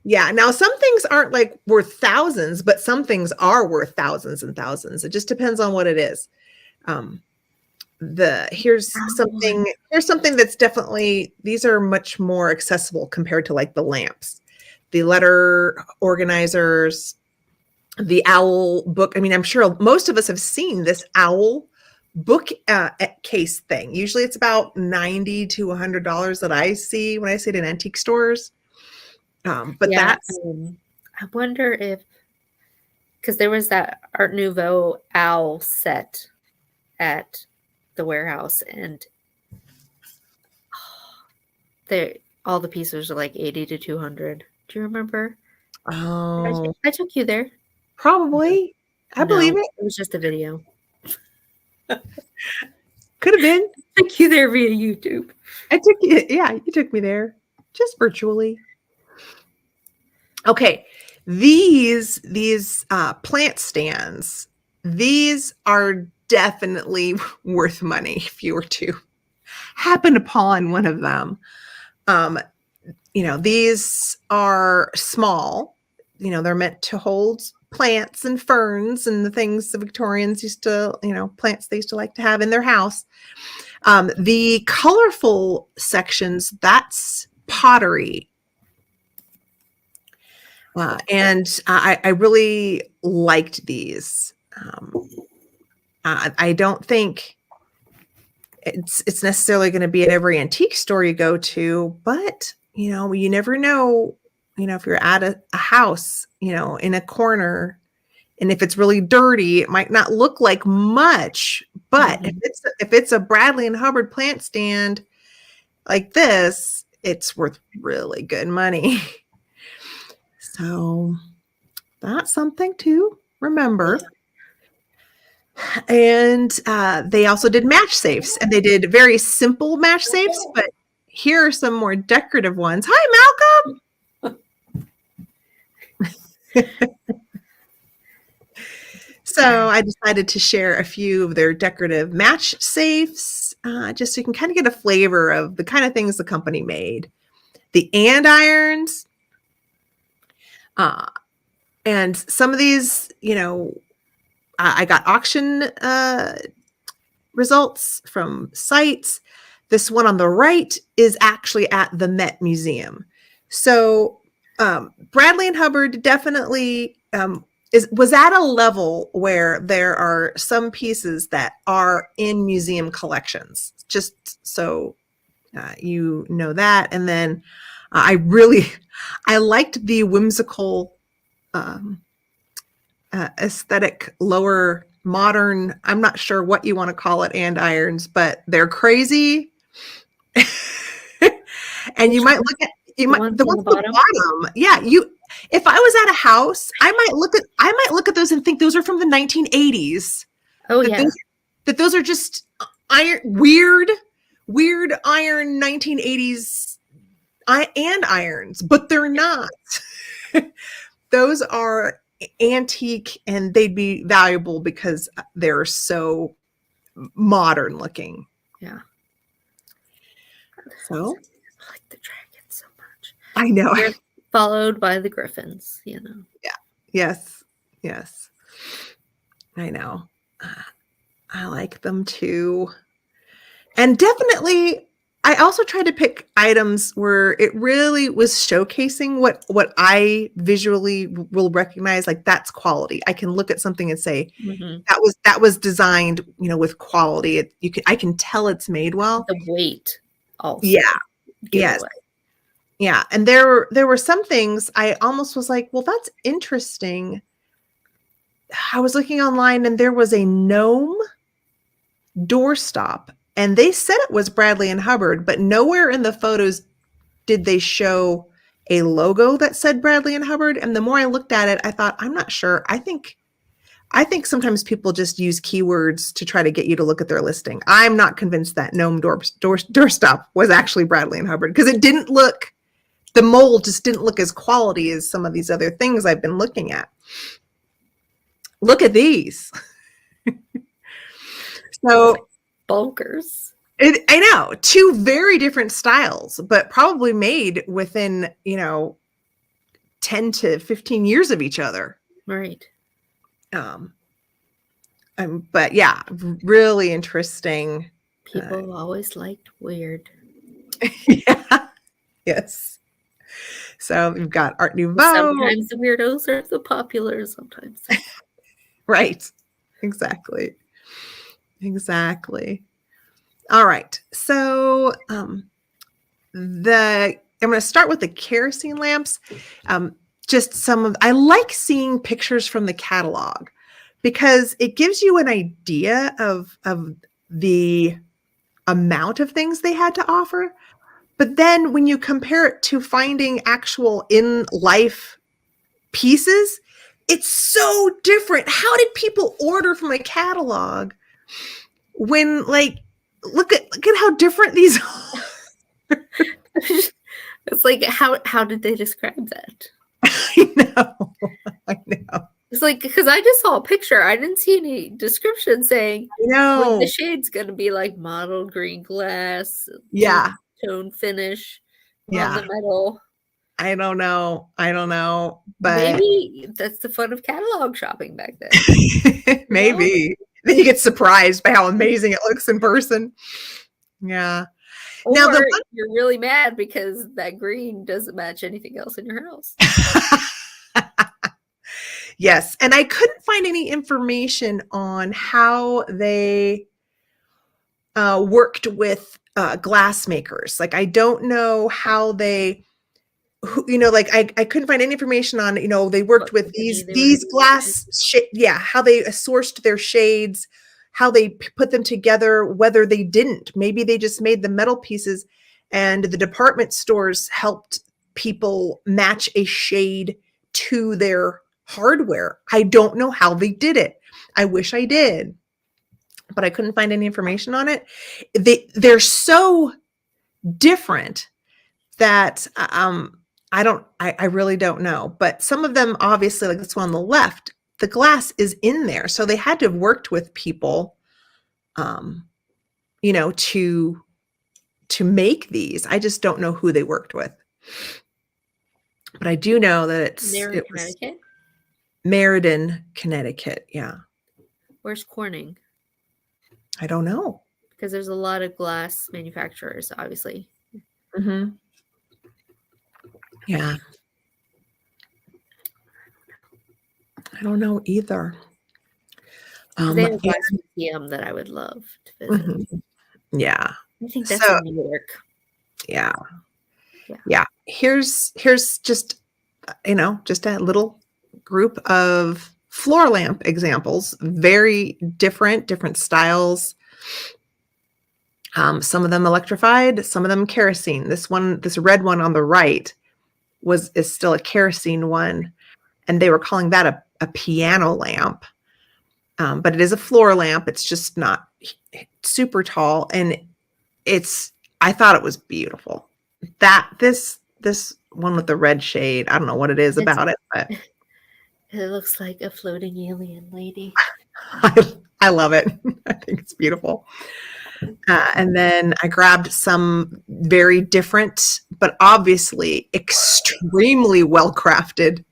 Yeah. Now, some things aren't like worth thousands, but some things are worth thousands and thousands. It just depends on what it is. here's Oh, something that's definitely, these are much more accessible compared to like the lamps, the letter organizers, the owl book. I mean, I'm sure most of us have seen this owl book case thing. Usually it's about $90 to $100 that I see when I see it in antique stores. But yeah. that's, I wonder if, because there was that Art Nouveau owl set at the warehouse, and all the pieces are like 80 to 200. Do you remember? oh, I took you there. probably. I believe No, it. it was just a video. Could have been. I took you there via YouTube. I took you. Yeah, you took me there, just virtually. Okay, these plant stands. These are definitely worth money if you were to happen upon one of them. These are small. They're meant to hold plants and ferns and the things the Victorians used to, plants they used to like to have in their house. The colorful sections, that's pottery. And I really liked these. I don't think it's necessarily going to be at every antique store you go to, but you never know. If you're at a house, in a corner, and if it's really dirty, it might not look like much. But if it's a Bradley and Hubbard plant stand like this, it's worth really good money. So that's something to remember. And they also did match safes, and they did very simple match safes, but here are some more decorative ones. Hi, Malcolm. So I decided to share a few of their decorative match safes, just so you can kind of get a flavor of the kind of things the company made. The andirons, and some of these, I got auction results from sites. This one on the right is actually at the Met Museum. So Bradley and Hubbard definitely was at a level where there are some pieces that are in museum collections, just so you know that. And then I liked the whimsical aesthetic, lower modern, I'm not sure what you want to call it, andirons, but they're crazy. And you might look at the ones at the bottom. Yeah, if I was at a house, I might look at those and think those are from the 1980s. Oh, yeah. Those are just weird iron 1980s andirons, but they're not. Those are antique, and they'd be valuable because they're so modern looking. Yeah. So I like the dragon so much. I know. They're followed by the griffins, Yeah. Yes. I know. I like them too. And definitely, I also tried to pick items where it really was showcasing what I visually will recognize, like that's quality. I can look at something and say, that was designed, with quality. I can tell it's made well. The weight also. Yeah. Yes. Yeah. And there were some things I almost was like, well, that's interesting. I was looking online, and there was a gnome doorstop, and they said it was Bradley and Hubbard, but nowhere in the photos did they show a logo that said Bradley and Hubbard. And the more I looked at it, I thought, I'm not sure. I think sometimes people just use keywords to try to get you to look at their listing. I'm not convinced that gnome doorstop was actually Bradley and Hubbard, because the mold just didn't look as quality as some of these other things I've been looking at. Look at these. So bulkers. I know, two very different styles, but probably made within 10 to 15 years of each other. Right. But yeah, really interesting. People always liked weird. Yeah. Yes. So we've got Art Nouveau. Sometimes the weirdos are the popular, sometimes. Right. Exactly. Exactly. All right. So I'm going to start with the kerosene lamps. Just I like seeing pictures from the catalog because it gives you an idea of the amount of things they had to offer. But then when you compare it to finding actual in life pieces, it's so different. How did people order from a catalog when, like, look at how different these are? It's like, how did they describe that? I know. I know. It's like, because I just saw a picture. I didn't see any description saying the shade's going to be like mottled green glass, Yeah. tone finish Yeah. on the metal. I don't know. But maybe that's the fun of catalog shopping back then. Maybe. Then you get surprised by how amazing it looks in person. Yeah. Or now you're really mad because that green doesn't match anything else in your house. Yes. And I couldn't find any information on how they worked with glass makers. Like, I don't know how they, like I couldn't find any information on, they worked with these glass, how they sourced their shades, how they put them together, whether they didn't. Maybe they just made the metal pieces and the department stores helped people match a shade to their hardware. I don't know how they did it. I wish I did, but I couldn't find any information on it. They're so different that I really don't know. But some of them, obviously, like this one on the left, the glass is in there. So they had to have worked with people, to make these. I just don't know who they worked with. But I do know that it was Meriden, Connecticut. Yeah. Where's Corning? I don't know. Because there's a lot of glass manufacturers, obviously. Mm-hmm. Yeah. I don't know either. They have a glass museum that I would love to visit. Mm-hmm. Yeah. I think that's in New York. Yeah. Yeah. Here's just, just a little group of floor lamp examples, very different styles. Some of them electrified, some of them kerosene. This red one on the right is still a kerosene one, and they were calling that a piano lamp. But it is a floor lamp. It's just not super tall, and I thought it was beautiful. This one with the red shade, I don't know what it is about it, but it looks like a floating alien lady. I love it. I think it's beautiful. And then I grabbed some very different, but obviously extremely well-crafted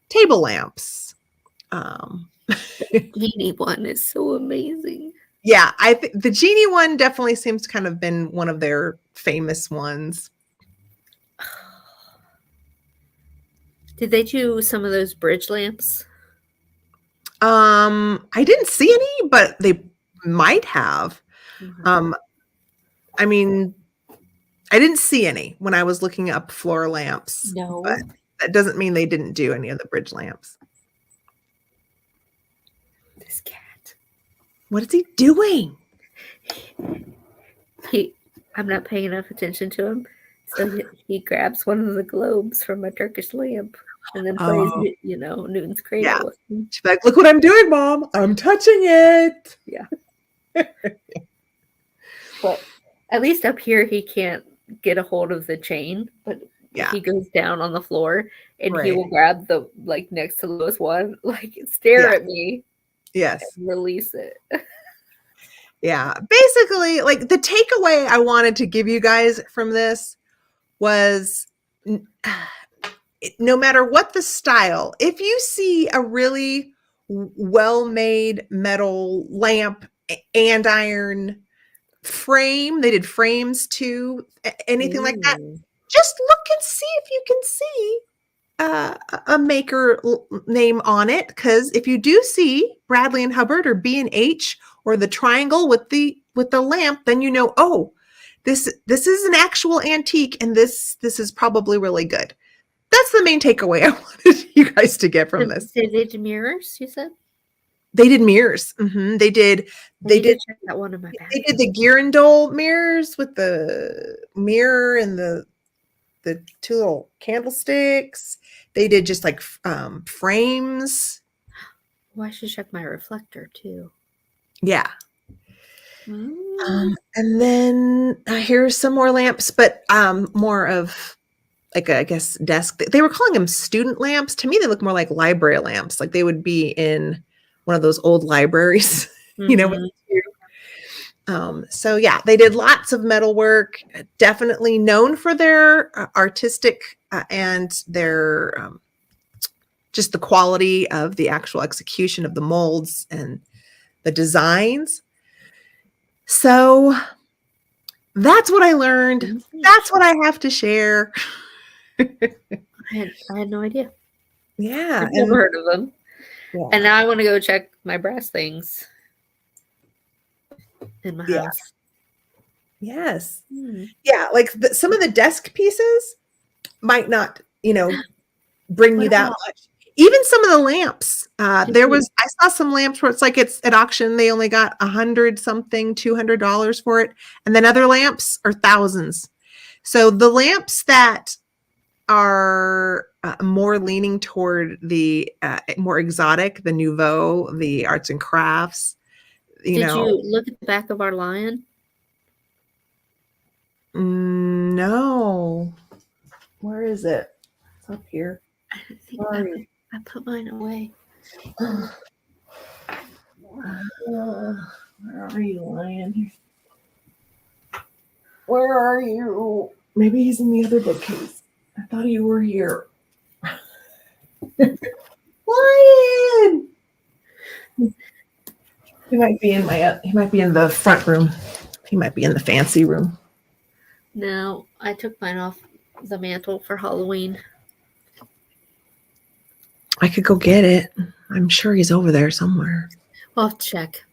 table lamps. The genie one is so amazing. Yeah, I think the genie one definitely seems to kind of been one of their famous ones. Did they do some of those bridge lamps? I didn't see any, but they might have. Mm-hmm. I mean, I didn't see any when I was looking up floor lamps. No. But that doesn't mean they didn't do any of the bridge lamps. This cat. What is he doing? I'm not paying enough attention to him. So he grabs one of the globes from a Turkish lamp and then plays, Newton's Cradle. Yeah. She's like, look what I'm doing, Mom. I'm touching it. Yeah. But at least up here, he can't get a hold of the chain, but he goes down on the floor and he will grab the, next to the lowest one, stare at me. Yes. And release it. Yeah. Basically, the takeaway I wanted to give you guys from this was no matter what the style, if you see a really well-made metal lamp, andiron frame. They did frames too, anything like that. Ooh. Just look and see if you can see a maker name on it, because if you do see Bradley and Hubbard or B&H or the triangle with the lamp, then you know, oh, this is an actual antique, and this is probably really good. That's the main takeaway I wanted you guys to get from this. Did they do mirrors, you said? They did mirrors. They did. They did. Check that one in my bag. They did the Girandole mirrors with the mirror and the two little candlesticks. They did just like frames. Well, I should check my reflector too. Yeah. And then here's some more lamps, but more of like I guess desk. They were calling them student lamps. To me, they look more like library lamps. Like they would be in one of those old libraries, you know. So yeah, they did lots of metal work. Definitely known for their artistic and their just the quality of the actual execution of the molds and the designs. So that's what I learned. That's what I have to share. I had no idea. Yeah. I've never heard of them. Yeah. And now I want to go check my brass things in my house. Yes. Yeah. Like some of the desk pieces might not, bring you that much. Even some of the lamps. I saw some lamps where it's like it's at auction. They only got $200 for it. And then other lamps are thousands. So the lamps that are more leaning toward the more exotic, the nouveau, the arts and crafts. Did you look at the back of our lion? No. Where is it? It's up here. I think I put mine away. Where are you, lion? Where are you? Maybe he's in the other bookcase. I thought you were here. Lion! He might be in the front room. He might be in the fancy room. No, I took mine off the mantle for Halloween. I could go get it. I'm sure he's over there somewhere. I'll check.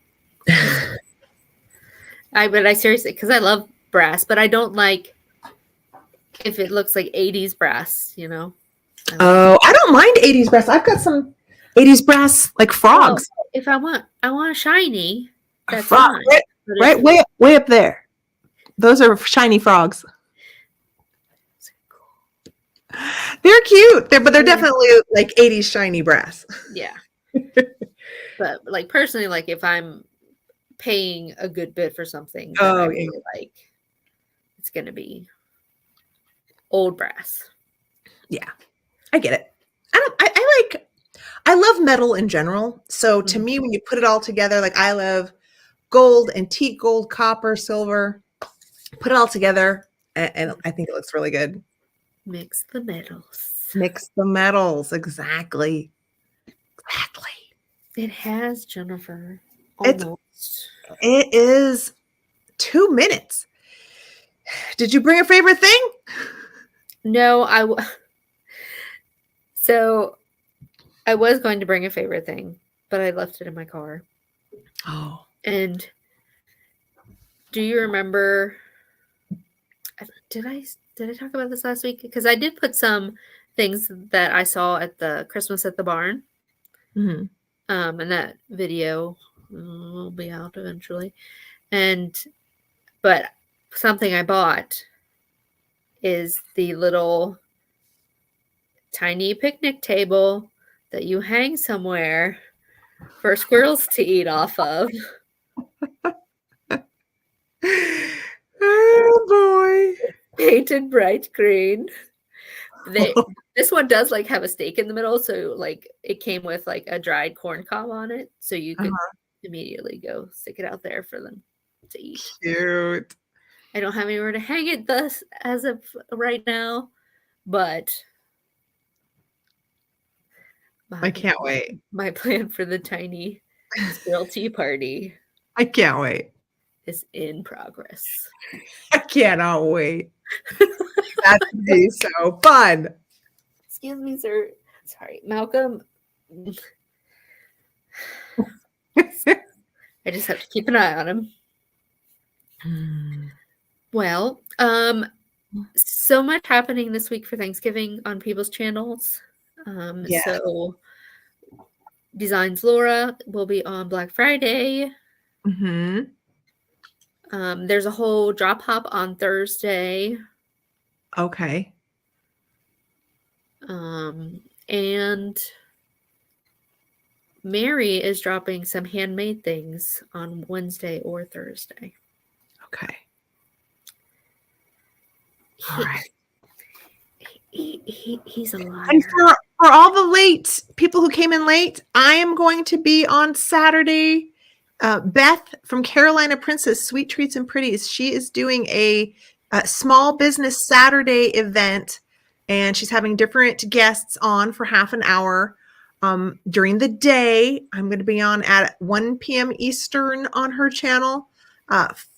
I seriously, because I love brass, but I don't like if it looks like 80s brass, Oh, I don't mind 80s brass. I've got some 80s brass like frogs. Well, if I want a shiny, that's frog, fine. Right, way up there. Those are shiny frogs. They're cute. But they're definitely like 80s shiny brass. Yeah. But like personally, like if I'm paying a good bit for something, I really like it's gonna be old brass. Yeah. I get it. I love metal in general. So to me, when you put it all together, like I love gold, antique gold, copper, silver, put it all together. And I think it looks really good. Mix the metals. Mix the metals. Exactly. It has, Jennifer. Almost. It is 2 minutes. Did you bring a favorite thing? No, So I was going to bring a favorite thing, but I left it in my car. Oh. And do you remember? Did I talk about this last week? Because I did put some things that I saw at the Christmas at the barn. Mm-hmm. And that video will be out eventually. But something I bought is the little tiny picnic table that you hang somewhere for squirrels to eat off of. Oh boy. Painted bright green. This one does like have a stake in the middle, so like it came with like a dried corn cob on it, so you could immediately go stick it out there for them to eat. Cute. I don't have anywhere to hang it thus as of right now, but I can't wait. My plan for the tiny squirrel tea party I can't wait. is in progress. I cannot wait. That's gonna be so fun. Excuse me, sir. Sorry, Malcolm. I just have to keep an eye on him. Well, so much happening this week for Thanksgiving on people's channels. Yeah. So Designs Laura will be on Black Friday. Mm-hmm. There's a whole drop hop on Thursday. Okay. And Mary is dropping some handmade things on Wednesday or Thursday. Okay. All right. He's a liar. And for all the late people who came in late, I am going to be on Saturday. Beth from Carolina Princess Sweet Treats and Pretties. She is doing a small business Saturday event, and she's having different guests on for half an hour. During the day, I'm going to be on at 1 p.m. Eastern on her channel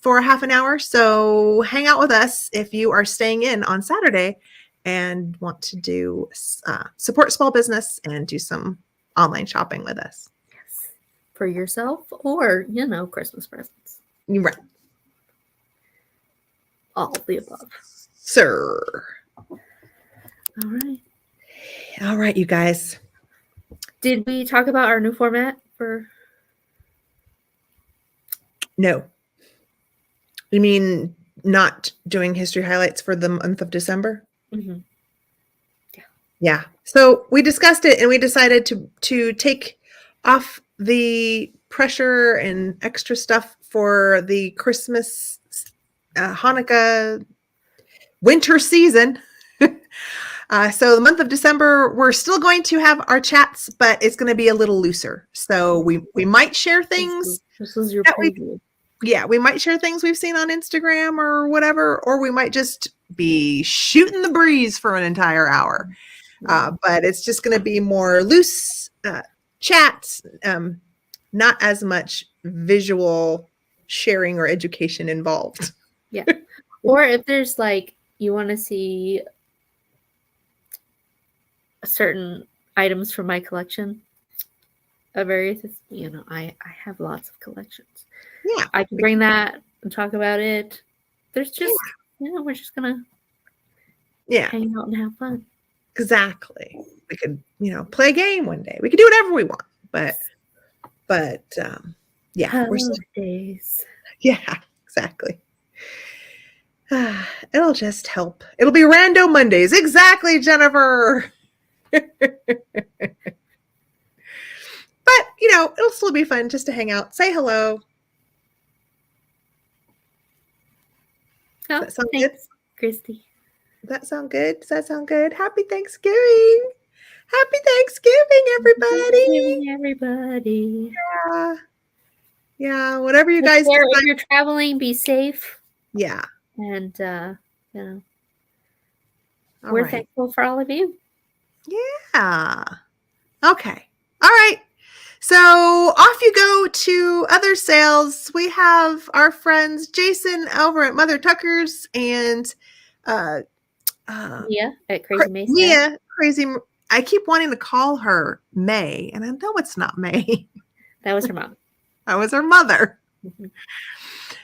for half an hour. So hang out with us if you are staying in on Saturday and want to do support small business and do some online shopping with us. Yes. For yourself or, Christmas presents. You're right. All of the above. Sir. All right. All right, you guys. Did we talk about our new format for? No. You mean not doing history highlights for the month of December? Mm-hmm. Yeah. So we discussed it and we decided to take off the pressure and extra stuff for the Christmas, Hanukkah, winter season. So the month of December, we're still going to have our chats, but it's going to be a little looser. So we might share things. This is your preview. We might share things we've seen on Instagram or whatever, or we might just be shooting the breeze for an entire hour. But it's just going to be more loose chats, not as much visual sharing or education involved. Yeah. Or if there's you want to see certain items from my collection of various, I have lots of collections. Yeah. I can bring that and talk about it. There's just, we're just going to hang out and have fun. Exactly. We could, play a game one day. We could do whatever we want, but we're still days. Yeah, exactly. It'll just help. It'll be rando Mondays. Exactly, Jennifer. But, it'll still be fun just to hang out, say hello. Oh, Does that sound thanks, good? Christy. Does that sound good? Does that sound good? Happy Thanksgiving. Happy Thanksgiving, everybody. Everybody. Yeah, whatever you guys do. If you're traveling, be safe. Yeah. And, All we're right. thankful for all of you. Yeah. Okay. All right. So off you go to other sales. We have our friends Jason over at Mother Tucker's and Mia at Crazy May. Mia, Crazy. I keep wanting to call her May, and I know it's not May. That was her mom. That was her mother. Mm-hmm.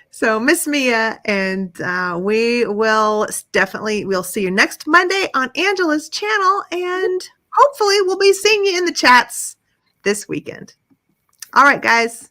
So Miss Mia, and we'll see you next Monday on Angela's channel, and hopefully we'll be seeing you in the chats this weekend. All right, guys.